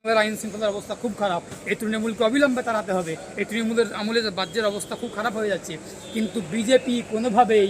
আইন শৃঙ্খলার অবস্থা খুব খারাপ। এই তৃণমূলকে অবিলম্বে তাড়াতে হবে। এই তৃণমূলের আমলের বাহ্যের অবস্থা খুব খারাপ হয়ে যাচ্ছে, কিন্তু বিজেপি কোনোভাবেই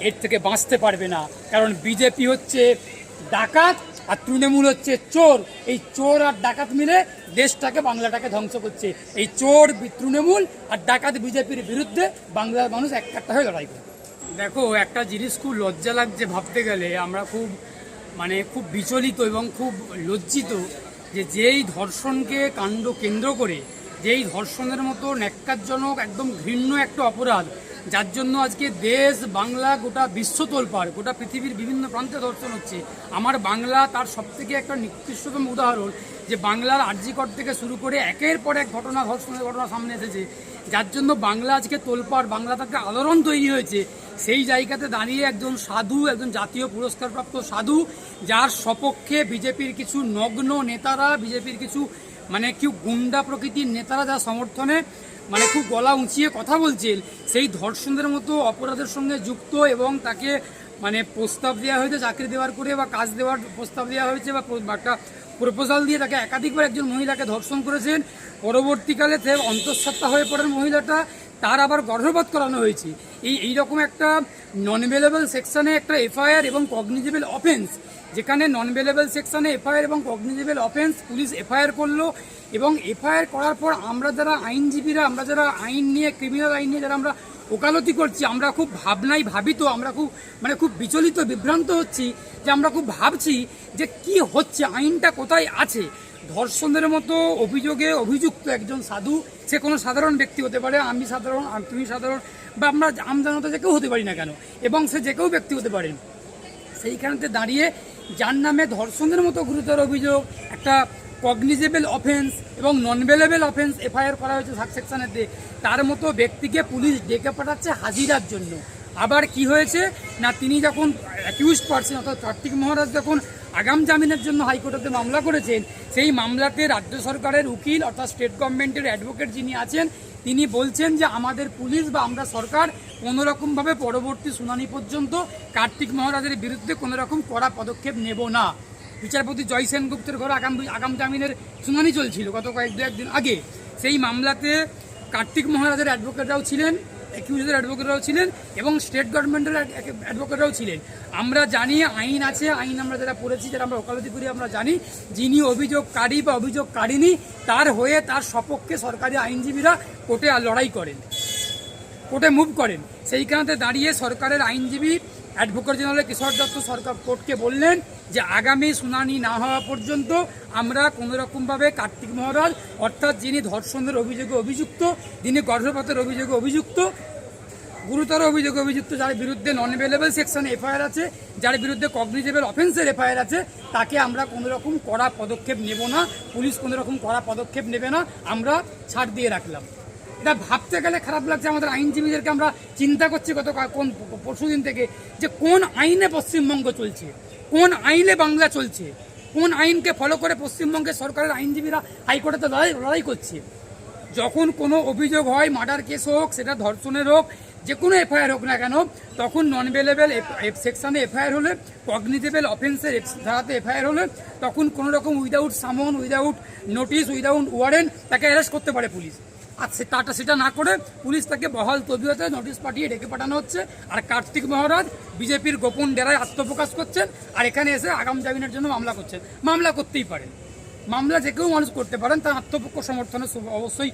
এর থেকে বাঁচতে পারবে না। কারণ বিজেপি হচ্ছে ডাকাত আর তৃণমূল হচ্ছে চোর। এই চোর আর ডাকাত মিলে দেশটাকে, বাংলাটাকে ধ্বংস করছে। এই চোর তৃণমূল আর ডাকাত বিজেপির বিরুদ্ধে বাংলার মানুষ একটা হয়ে লড়াই করে। দেখো, একটা জিনিস খুব লজ্জা লাগছে ভাবতে গেলে। আমরা খুব বিচলিত এবং খুব লজ্জিত যে যেই ধর্ষণকে কাণ্ড কেন্দ্র করে, যেই ধর্ষণের মতো ন্যাক্কারজনক একদম ঘৃণ্য একটা অপরাধ, যার জন্য আজকে দেশ, বাংলা, গোটা বিশ্ব তোলপাড়, গোটা পৃথিবীর বিভিন্ন প্রান্তে ধর্ষণ হচ্ছে। আমার বাংলা তার সবথেকে একটা নিকৃষ্টতম উদাহরণ, যে বাংলার আরজিকর থেকে শুরু করে একের পর এক ধর্ষণের ঘটনা সামনে এসেছে, যার জন্য বাংলা আজকে তোলপাড়, বাংলা তাকে আলোড়ন তৈরি হয়েছে। সেই জায়গাতে দাঁড়িয়ে একজন সাধু, একজন জাতীয় পুরস্কারপ্রাপ্ত সাধু, যার সপক্ষে বিজেপির কিছু নগ্ন নেতারা, বিজেপির কিছু গুন্ডা প্রকৃতির নেতারা যার সমর্থনে খুব গলা উঁচিয়ে কথা বলছেন, সেই ধর্ষণের মতো অপরাধের সঙ্গে যুক্ত, এবং তাকে প্রস্তাব দেওয়া হয়েছে চাকরি দেওয়ার করে, বা কাজ দেওয়ার প্রস্তাব দেওয়া হয়েছে, বা একটা প্রপোজাল দিয়ে তাকে একাধিকবার একজন মহিলাকে ধর্ষণ করেছেন। পরবর্তীকালে সে অন্তঃসত্ত্বা হয়ে পড়েন মহিলাটা, তার আবার গর্ভপাত করানো হয়েছে। এইরকম একটা নন বেলেবল সেকশনে একটা এফআইআর এবং কগনিজেবল অফেন্স, যেখানে নন বেলেবল সেকশনে এফআইআর এবং কগনিজেবল অফেন্স পুলিশ এফআইআর করলো, এবং এফআইআর করার পর আমরা যারা আইনজীবীরা, আমরা যারা আইন নিয়ে, ক্রিমিনাল আইন নিয়ে যারা আমরা ওকালতি করছি, আমরা খুব ভাবিত, আমরা খুব বিচলিত, বিভ্রান্ত হচ্ছি, যে আমরা খুব ভাবছি যে কি হচ্ছে, আইনটা কোথায় আছে। ধর্ষণের মতো অভিযোগে অভিযুক্ত একজন সাধু, সে কোনো সাধারণ ব্যক্তি হতে পারে, আমি সাধারণ, তুমি সাধারণ, বা আমরা আমজনতা যে কেউ হতে পারি না কেন, এবং সে যে কেউ ব্যক্তি হতে পারেন। সেইখানেতে দাঁড়িয়ে যার নামে ধর্ষণের মতো গুরুতর অভিযোগ, একটা কগনিজেবল অফেন্স এবং নন বেলেবল অফেন্স এফআইআর করা হয়েছে সেকশনেতে, তার মতো ব্যক্তিকে পুলিশ ডেকে পাঠাচ্ছে হাজিরার জন্য। আবার কি হয়েছে না, তিনি যখন অ্যাকিউজ পারসন অর্থাৎ কার্তিক মহারাজ যখন আগাম জামিনের জন্য হাইকোর্টে মামলা করেছেন, সেই মামলাতে রাজ্য সরকারের উকিল অর্থাৎ স্টেট গভর্নমেন্টের অ্যাডভোকেট যিনি আছেন, তিনি বলছেন যে আমাদের পুলিশ বা আমরা সরকার কোনোরকমভাবে পরবর্তী শুনানি পর্যন্ত কার্তিক মহারাজের বিরুদ্ধে কোনোরকম কড়া পদক্ষেপ নেব না। বিচারপতি জয় সেনগুপ্তের ঘরে আগাম জামিনের শুনানি চলছিল গত একদিন আগে। সেই মামলাতে কার্তিক মহারাজের অ্যাডভোকেটরাও ছিলেন, অ্যাকিউজের অ্যাডভোকেটরাও ছিলেন, এবং স্টেট গভর্নমেন্টের অ্যাডভোকেটরাও ছিলেন। আমরা জানি আইন আছে, আইন আমরা যারা পড়েছি, যারা আমরা ওকালতি করি, আমরা জানি যিনি অভিযোগকারী বা অভিযোগকারিনী, তার হয়ে তার সপক্ষে সরকারি আইনজীবীরা কোর্টে লড়াই করেন, কোর্টে মুভ করেন। সেইখানেতে দাঁড়িয়ে সরকারের আইনজীবী অ্যাডভোকেট জেনারেল কিশোর দত্ত সরকার কোর্টকে বললেন যে আগামী শুনানি না হওয়া পর্যন্ত আমরা কোনোরকমভাবে কার্তিক মহারাজ, অর্থাৎ যিনি ধর্ষণের অভিযোগে অভিযুক্ত, যিনি গর্ভপাতের অভিযোগে অভিযুক্ত, গুরুতর অভিযোগে অভিযুক্ত, যার বিরুদ্ধে নন বেলেবল সেকশনে এফআইআর আছে, যার বিরুদ্ধে কগনিজেবল অফেন্সের এফআইআর আছে, তাকে আমরা কোনোরকম কড়া পদক্ষেপ নেব না, পুলিশ কোনোরকম কড়া পদক্ষেপ নেবে না, আমরা ছাড় দিয়ে রাখলাম। এটা ভাবতে গেলে খারাপ লাগছে আমাদের আইনজীবীদেরকে। আমরা চিন্তা করছি পরশুদিন থেকে যে কোন আইনে পশ্চিমবঙ্গ চলছে, কোন আইনে বাংলা চলছে, কোন আইনকে ফলো করে পশ্চিমবঙ্গের সরকারের আইনজীবীরা হাইকোর্টে লড়াই করছে। যখন কোনো অভিযোগ হয়, মার্ডার কেস হোক, সেটা ধর্ষণের হোক, যে কোনো এফআইআর হোক না কেন, তখন নন বেলেবল সেকশনে এফআইআর হলে, কগনিজেবল অফেন্সের ধারাতে এফআইআর হলে, তখন কোনো রকম উইদাউট সামন, উইদাউট নোটিশ, উইদাউট ওয়ারেন্ট তাকে অ্যারেস্ট করতে পারে পুলিশ। আর সেটা না করে পুলিশ তাকে বহাল তবিয়তে নোটিশ পাঠিয়ে ডেকে পাঠানো হচ্ছে। আর কার্তিক মহারাজ বিজেপির গোপন ডেরায় আত্মপ্রকাশ করছেন, আর এখানে এসে আগাম জামিনের জন্য মামলা করছেন। মামলা করতেই পারেন, মামলা যে কেউ মানুষ করতে পারেন, তার আত্মপক্ষ সমর্থনে অবশ্যই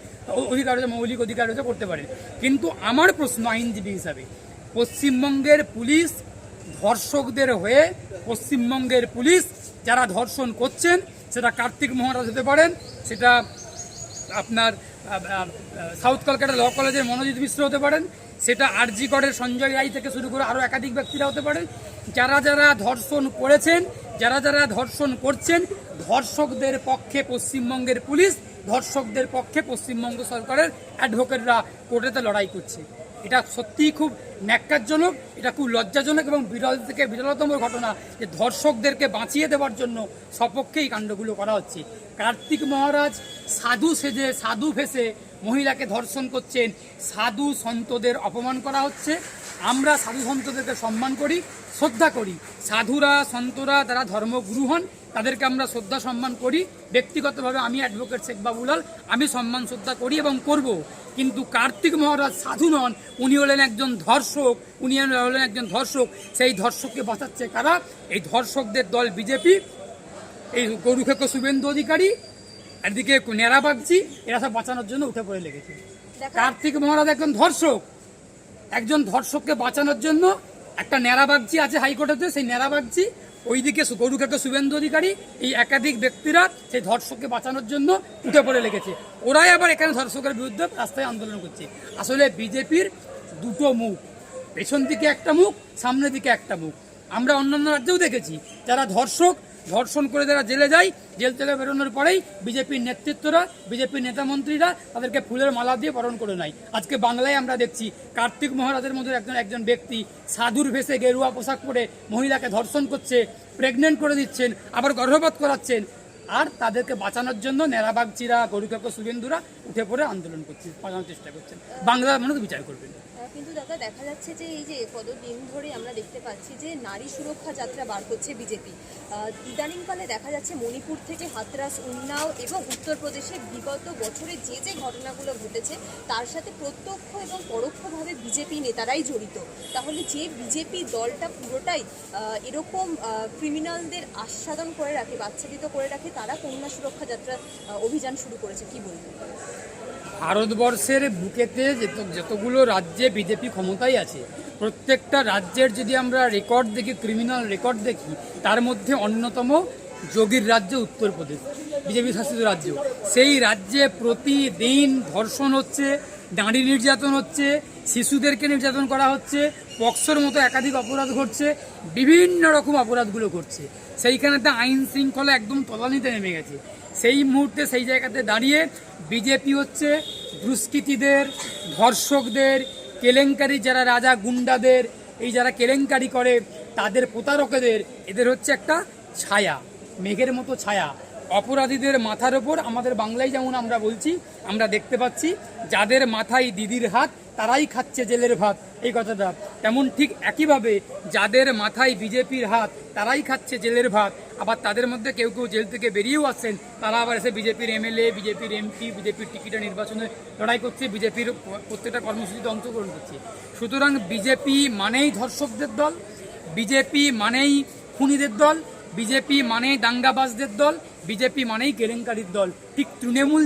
অধিকার রয়েছে, মৌলিক অধিকার রয়েছে, করতে পারেন। কিন্তু আমার প্রশ্ন আইনজীবী হিসাবে, পশ্চিমবঙ্গের পুলিশ ধর্ষকদের হয়ে, পশ্চিমবঙ্গের পুলিশ যারা ধর্ষণ করছেন, সেটা কার্তিক মহারাজ হতে পারেন, সেটা আপনার সাউথ কলকাতা ল কলেজের মনোজিৎ মিশ্র হতে পারেন, সেটা আরজিকরের সঞ্জয় রায় থেকে শুরু করে আরও একাধিক ব্যক্তিরা হতে পারেন। যারা যারা ধর্ষণ করেছেন, যারা যারা ধর্ষণ করছেন, ধর্ষকদের পক্ষে পশ্চিমবঙ্গের পুলিশ, ধর্ষকদের পক্ষে পশ্চিমবঙ্গ সরকারের অ্যাডভোকেটরা কোর্টেতে লড়াই করছে। এটা সত্যিই খুব ন্যাক্কারজনক, এটা খুব লজ্জাজনক এবং বিরল থেকে বিরলতম ঘটনা যে ধর্ষকদেরকে বাঁচিয়ে দেওয়ার জন্য সপক্ষে এই কাণ্ডগুলো করা হচ্ছে। কার্তিক মহারাজ সাধু সেজে, সাধু ভেসে মহিলাকে ধর্ষণ করছেন, সাধু সন্তদের অপমান করা হচ্ছে, আমরা সাধু সন্তদেরকে সম্মান করি, শ্রদ্ধা করি। সাধুরা সন্তরা যারা ধর্মগুরু হন তাদেরকে আমরা শ্রদ্ধা সম্মান করি। ব্যক্তিগতভাবে আমি অ্যাডভোকেট শেখ বাবুলাল, আমি সম্মান শ্রদ্ধা করি এবং করব। কিন্তু কার্তিক মহারাজ সাধু নন, উনি হলেন একজন ধর্ষক, সেই ধর্ষককে বাঁচাচ্ছে কারা? এই ধর্ষকদের দল বিজেপি, এই গরুখেকো শুভেন্দু অধিকারী, একদিকে নেড়া বাগচি, এরা সব বাঁচানোর জন্য উঠে পড়ে লেগেছে। কার্তিক মহারাজ একজন ধর্ষককে বাঁচানোর জন্য একটা নেড়া বাগচি আছে হাইকোর্টেতে, সেই নেড়া বাগচি, ওইদিকে গরুখেকো শুভেন্দু অধিকারী, এই একাধিক ব্যক্তিরা সেই ধর্ষককে বাঁচানোর জন্য উঠে পড়ে লেগেছে। ওরাই আবার এখানে ধর্ষকের বিরুদ্ধে রাস্তায় আন্দোলন করছে। আসলে বিজেপির দুটো মুখ, পেছন দিকে একটা মুখ, সামনের দিকে একটা মুখ। আমরা অন্যান্য রাজ্যেও দেখেছি যারা ধর্ষণ করে যারা জেলে যায়, জেল থেকে বেরোনোর পরেই বিজেপির নেতৃত্বরা, বিজেপির নেতামন্ত্রীরা তাদেরকে ফুলের মালা দিয়ে বরণ করে নেয়। আজকে বাংলায় আমরা দেখছি কার্তিক মহারাজের মধ্যে একজন ব্যক্তি সাধুর ভেষে গেরুয়া পোশাক পরে মহিলাকে ধর্ষণ করছে, প্রেগনেন্ট করে দিচ্ছেন, আবার গর্ভপাত করাচ্ছেন। আর তাদেরকে বাঁচানোর জন্য নেড়াবাগচিরা, গরুখেকো শুভেন্দুরা উঠে পড়ে আন্দোলন করছেন, বাঁচানোর চেষ্টা করছেন। বাংলার মানুষ বিচার করবেন। কিন্তু দাদা দেখা যাচ্ছে যে এই যে কতদিন ধরে আমরা দেখতে পাচ্ছি যে নারী সুরক্ষা যাত্রা বার করছে বিজেপি। ইদানিংকালে দেখা যাচ্ছে মণিপুর থেকে হাতরাস, উন্নাও এবং উত্তরপ্রদেশে বিগত বছরে যে যে ঘটনাগুলো ঘটেছে তার সাথে প্রত্যক্ষ এবং পরোক্ষভাবে বিজেপি নেতারাই জড়িত। তাহলে যে বিজেপি দলটা পুরোটাই এরকম ক্রিমিনালদের আস্বাদন করে রাখে, বাচ্চাদিত করে রাখে, তারা কন্যা সুরক্ষা যাত্রা অভিযান শুরু করেছে, কি বলবেন? ভারতবর্ষের বুকেতে যতগুলো রাজ্যে বিজেপি ক্ষমতায় আছে, প্রত্যেকটা রাজ্যের যদি আমরা রেকর্ড দেখি, ক্রিমিনাল রেকর্ড দেখি, তার মধ্যে অন্যতম যোগীর রাজ্য উত্তরপ্রদেশ, বিজেপি শাসিত রাজ্য। সেই রাজ্যে প্রতিদিন ধর্ষণ হচ্ছে, নারী নির্যাতন হচ্ছে, শিশুদেরকে নির্যাতন করা হচ্ছে, পক্সোর মতো একাধিক অপরাধ ঘটছে, বিভিন্ন রকম অপরাধগুলো ঘটছে। সেইখানেতে আইন শৃঙ্খলা একদম তলানিতে নেমে গেছে। সেই মুহূর্তে সেই জায়গাতে দাঁড়িয়ে বিজেপি হচ্ছে দুষ্কৃতীদের, ধর্ষকদের, কেলেঙ্কারি যারা রাজা গুন্ডাদের, এই যারা কেলেঙ্কারি করে তাদের প্রতারকদের, এদের হচ্ছে একটা ছায়া, মেঘের মতো ছায়া। অপরাধীদের মাথার ওপর আমাদের বাংলায় যেমন আমরা বলছি, আমরা দেখতে পাচ্ছি যাদের মাথায় দিদির হাত তারাই খাচ্ছে জেলের ভাত, এই কথাটা তেমন ঠিক একইভাবে যাদের মাথায় বিজেপির হাত তারাই খাচ্ছে জেলের ভাত। আবার তাদের মধ্যে কেউ কেউ জেল থেকে বেরিয়েও আসছেন, তারা আবার এসে বিজেপির এমএলএ, বিজেপির এমপি, বিজেপির টিকিটে নির্বাচনে লড়াই করছে, বিজেপির প্রত্যেকটা কর্মসূচিতে অংশগ্রহণ করছে। সুতরাং বিজেপি মানেই ধর্ষকদের দল, বিজেপি মানেই খুনিদের দল, বিজেপি মানেই দাঙ্গাবাজদের দল, বিজেপি মানেই কেলেঙ্কারির দল। ঠিক তৃণমূল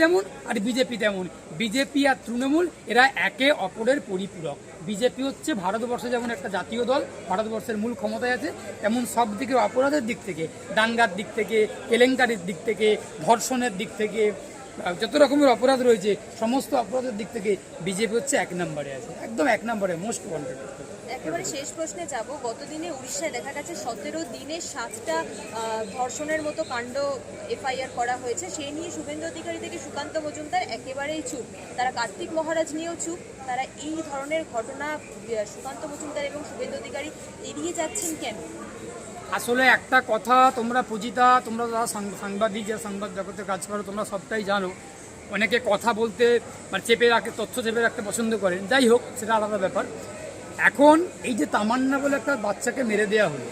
যেমন আর বিজেপি তেমন। বিজেপি আর তৃণমূল এরা একে অপরের পরিপূরক। বিজেপি হচ্ছে ভারতবর্ষে যেমন একটা জাতীয় দল, ভারতবর্ষের মূল ক্ষমতায় আছে, তেমন সব দিকে অপরাধের দিক থেকে, দাঙ্গার দিক থেকে, কেলেঙ্কারির দিক থেকে, ধর্ষণের দিক থেকে, যত রকমের অপরাধ রয়েছে সমস্ত অপরাধের দিক থেকে বিজেপি হচ্ছে এক নম্বরে আছে, একদম এক নম্বরে, মোস্ট ওয়ান্টেড। একেবারে শেষ প্রশ্নে যাব। গতদিনে উড়িষ্যায় দেখা গেছে 17 দিনে 7টা ধর্ষণের মতো কাণ্ড এফআইআর করা হয়েছে। সেই নিয়ে শুভেন্দু অধিকারী থেকে সুকান্ত মজুমদার একেবারেই চুপ। তারা কার্তিক মহারাজ নিয়েও চুপ। তারা এই ধরনের ঘটনা সুকান্ত মজুমদার এবং শুভেন্দু অধিকারী এড়িয়ে যাচ্ছেন কেন? আসলে একটা কথা, তোমরা পূজিতা, তোমরা যারা সাংবাদিক, যারা সংবাদ জগতে কাজ করো, তোমরা সবটাই জানো। অনেকে কথা বলতে মানে চেপে রাখে, তথ্য চেপে রাখতে পছন্দ করেন। যাই হোক, সেটা আলাদা ব্যাপার। এখন এই যে তামান্না বলে একটা বাচ্চাকে মেরে দেওয়া হলো,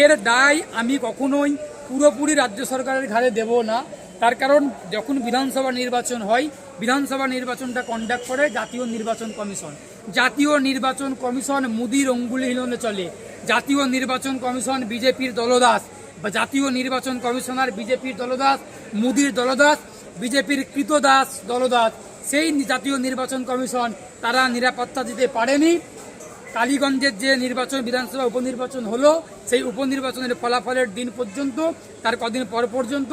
এর দায় আমি কখনোই পুরোপুরি রাজ্য সরকারের ঘাড়ে দেব না। তার কারণ যখন বিধানসভা নির্বাচন হয়, বিধানসভা নির্বাচনটা কন্ডাক্ট করে জাতীয় নির্বাচন কমিশন। জাতীয় নির্বাচন কমিশন মুদির অঙ্গুলি হিলনে চলে। জাতীয় নির্বাচন কমিশন বিজেপির দলদাস, বা জাতীয় নির্বাচন কমিশনার বিজেপির দলদাস, মুদির দলদাস, বিজেপির কৃতদাস দলদাস। সেই জাতীয় নির্বাচন কমিশন তারা নিরাপত্তা দিতে পারেনি। কালীগঞ্জের যে নির্বাচন, বিধানসভা উপনির্বাচন হলো, সেই উপনির্বাচনের ফলাফলের দিন পর্যন্ত, তার কদিন পর পর্যন্ত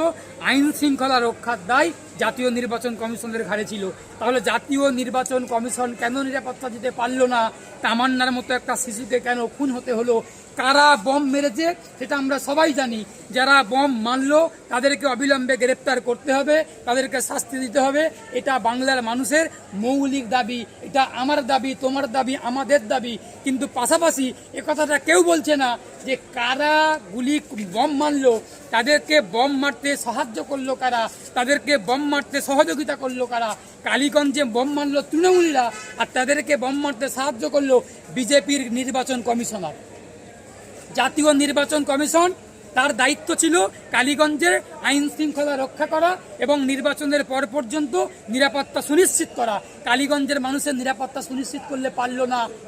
আইন শৃঙ্খলা রক্ষার দায় জাতীয় নির্বাচন কমিশনের ঘাড়ে ছিল। তাহলে জাতীয় নির্বাচন কমিশন কেন নিরাপত্তা দিতে পারল না? তামান্নার মতো একটা শিশুকে কেন খুন হতে হলো? কারা বম মেরেছে সেটা আমরা সবাই জানি। যারা বম মারলো তাদেরকে অবিলম্বে গ্রেপ্তার করতে হবে, তাদেরকে শাস্তি দিতে হবে। এটা বাংলার মানুষের মৌলিক দাবি, এটা আমার দাবি, তোমার দাবি, আমাদের দাবি। কিন্তু পাশাপাশি কথাটা কেউ বলছে না যে কারা বম মারলো, তাদেরকে বম মারতে সাহায্য করলো কারা, তাদেরকে বম মারতে সহযোগিতা করলো কারা। কালীগঞ্জে বম মারলো তৃণমূলীরা, আর তাদেরকে বম মারতে সাহায্য করলো বিজেপির নির্বাচন কমিশনার। জাতীয় নির্বাচন কমিশন, তার দায়িত্ব ছিল কালীগঞ্জের আইন শৃঙ্খলা রক্ষা করা এবং নির্বাচনের পর পর্যন্ত নিরাপত্তা সুনিশ্চিত করা। কালীগঞ্জের মানুষের নিরাপত্তা সুনিশ্চিত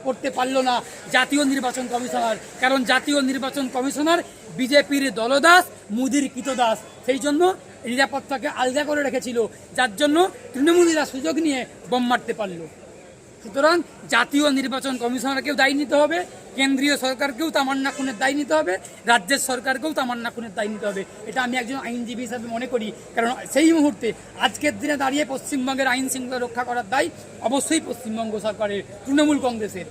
করতে পারলো না জাতীয় নির্বাচন কমিশনার, কারণ জাতীয় নির্বাচন কমিশনার বিজেপির দলদাস, মোদির কৃতদাস। সেই জন্য নিরাপত্তাকে আলাদা করে রেখেছিল, যার জন্য তৃণমূলীরা সুযোগ নিয়ে বম মারতে পারলো। সুতরাং জাতীয় নির্বাচন কমিশনারকেও দায়ী নিতে হবে, কেন্দ্রীয় সরকারকেও তামান্না খুনের দায়ী নিতে হবে, রাজ্যের সরকারকেও তামান্না খুনের দায়ী নিতে হবে। এটা আমি একজন আইনজীবী হিসাবে মনে করি, কারণ সেই মুহূর্তে আজকের দিনে দাঁড়িয়ে পশ্চিমবঙ্গের আইন শৃঙ্খলা রক্ষা করার দায় অবশ্যই পশ্চিমবঙ্গ সরকারের, তৃণমূল কংগ্রেসের।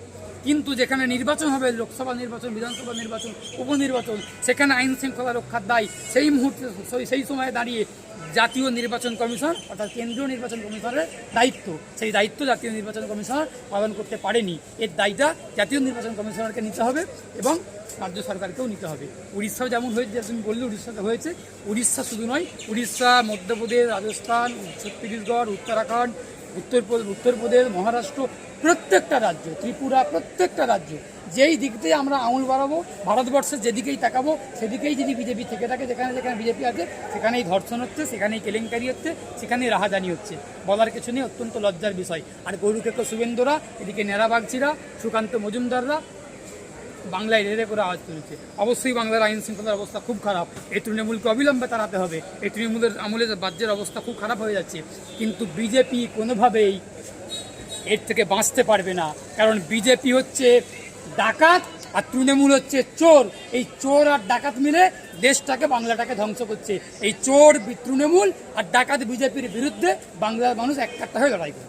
কিন্তু যেখানে নির্বাচন হবে, লোকসভা নির্বাচন, বিধানসভা নির্বাচন, উপনির্বাচন, সেখানে আইন শৃঙ্খলা রক্ষার দায় সেই মুহূর্তে, সেই সময়ে দাঁড়িয়ে জাতীয় নির্বাচন কমিশন অর্থাৎ কেন্দ্রীয় নির্বাচন কমিশনের দায়িত্ব, সেই দায়িত্ব জাতীয় নির্বাচন কমিশনার পালন করতে পারেনি। এর দায়টা জাতীয় নির্বাচন কমিশনারকে নিতে হবে এবং রাজ্য সরকারকেও নিতে হবে। উড়িষ্যাও যেমন হয়েছে, যে তুমি বললে উড়িষ্যাতে হয়েছে, উড়িষ্যা শুধু নয়, উড়িষ্যা, মধ্যপ্রদেশ, রাজস্থান, ছত্তিশগড়, উত্তরাখণ্ড, উত্তরপ্রদেশ, মহারাষ্ট্র, প্রত্যেকটা রাজ্য, ত্রিপুরা, প্রত্যেকটা রাজ্য যেই দিক দিয়ে আমরা আঙুল বাড়াবো, ভারতবর্ষের যেদিকেই তাকাবো সেদিকেই যদি বিজেপি থেকে থাকে, যেখানে যেখানে বিজেপি আছে সেখানেই ধর্ষণ হচ্ছে, সেখানেই কেলেঙ্কারি হচ্ছে, সেখানেই রাহাজানি হচ্ছে। বলার কিছু নেই, অত্যন্ত লজ্জার বিষয়। আর গরুকেকো শুভেন্দুরা, এদিকে নেড়াবাগচিরা, সুকান্ত মজুমদাররা বাংলায় রেড়ে করে আওয়াজ তুলেছে। অবশ্যই বাংলার আইন শৃঙ্খলার অবস্থা খুব খারাপ, এই তৃণমূলকে অবিলম্বে তাড়াতে হবে। এই তৃণমূলের আমলে রাজ্যের অবস্থা খুব খারাপ হয়ে যাচ্ছে, কিন্তু বিজেপি কোনোভাবেই এর থেকে বাঁচতে পারবে না, কারণ বিজেপি হচ্ছে ডাকাত আর তৃণমূল হচ্ছে চোর। এই চোর আর ডাকাত মিলে দেশটাকে, বাংলাটাকে ধ্বংস করছে। এই চোর তৃণমূল আর ডাকাত বিজেপির বিরুদ্ধে বাংলার মানুষ এক কাট্টা হয়ে লড়াই করে।